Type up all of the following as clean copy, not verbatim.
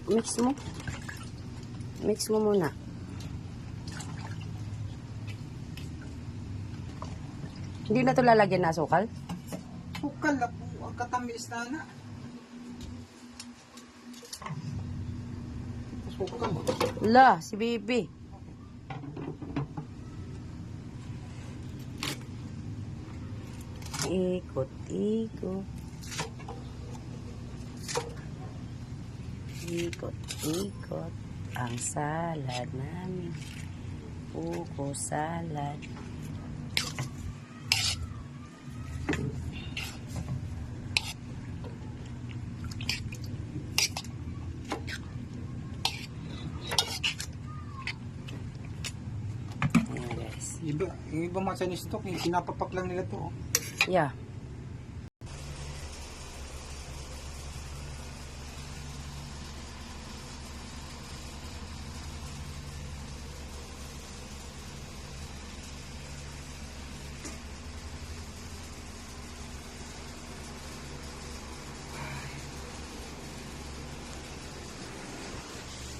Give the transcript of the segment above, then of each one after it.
Mix mo. Mix mo muna. Hindi na ito lalagyan na asukal? Sukal na po. Ang katamis na na. Sukal. La, si Bibi. Ikot, ikot. Ikot, ikot. Ang salad namin. Buko salad. Ayan guys. Yung iba mga Chinese stock, yung pinapapak lang nila to. Oh. Yeah.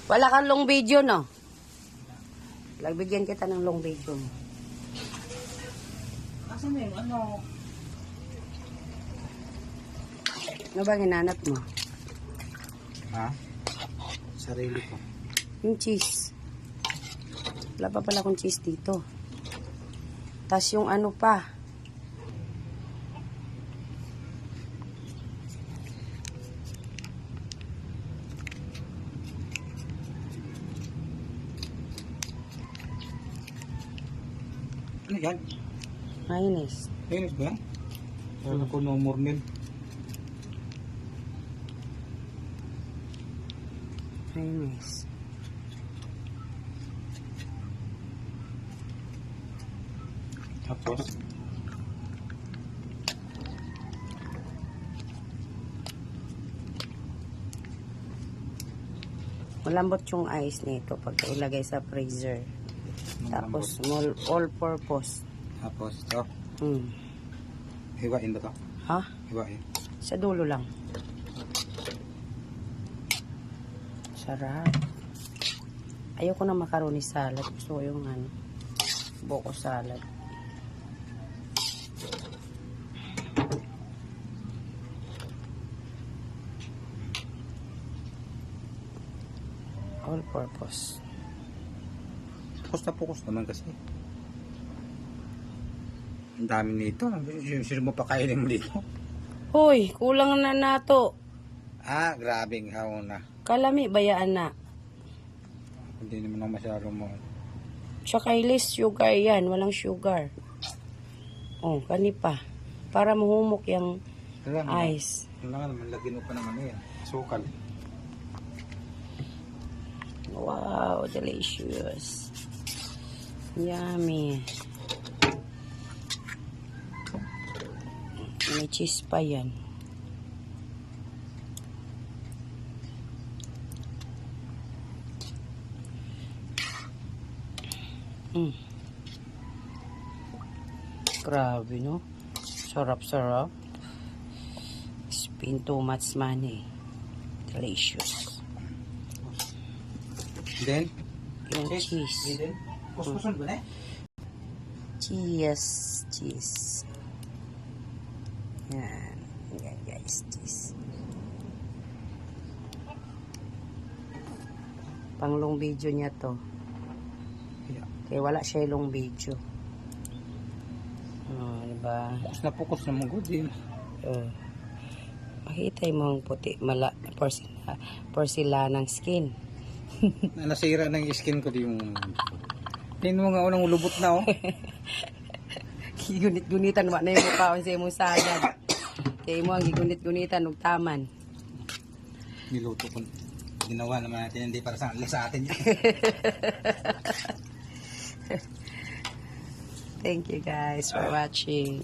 Wala kang long video, no? Lagbigyan kita ng long video mo. Asan na yung ano? Ano ba hinanap mo? Ha? Sarili ko. Yung cheese. Wala pa pala akong cheese dito. Tapos yung ano pa. Ano yan? Mayonnaise. Mayonnaise ba yan? Wala ko no more nil. Mayonnaise. Tapos? Malambot yung ice nito pag ilagay sa freezer. Tapos all purpose. Tapos ito. Hiwain ba ito? Ha? Hiwain. Sa dulo lang. Sarap. Ayoko na macaroni salad. Gusto ko yung ano, buko salad. All purpose. Focus naman kasi. Ang dami nito. Sino mo pa kainin mo dito? Hoy, kulang na nato. Ah, grabing haw na. Kalami, bayaan na. Hindi naman ako masyado mo. Tsaka less sugar yan. Walang sugar. Oh, kani pa. Para mahumok yung ice. Kailangan naman lagyan mo pa naman yan. Sukal. Wow, delicious. Yummy. May cheese pa yan. Grabe, no? Sarap-sarap. Spend too much money. Delicious. Then? Yung cheese. Then? Kuskusan ba na eh? Cheese. Cheese. Yan. Yan guys. Cheese. Pang long video niya to. Yeah. Kaya wala siya long video. Oh, diba? Focus na mong good din. Makita mo ang puti. Porcelanang skin. Nasira ng skin ko di yung... Tingnan mo nga unang ulubot na oh. Gigunit-gunitan wa na yung mukhaon sa imong salad. Kaya mo ang gigunit-gunitan ug taman. Niluto ko. Ginawa naman natin hindi para sa atin yan. Thank you guys for watching.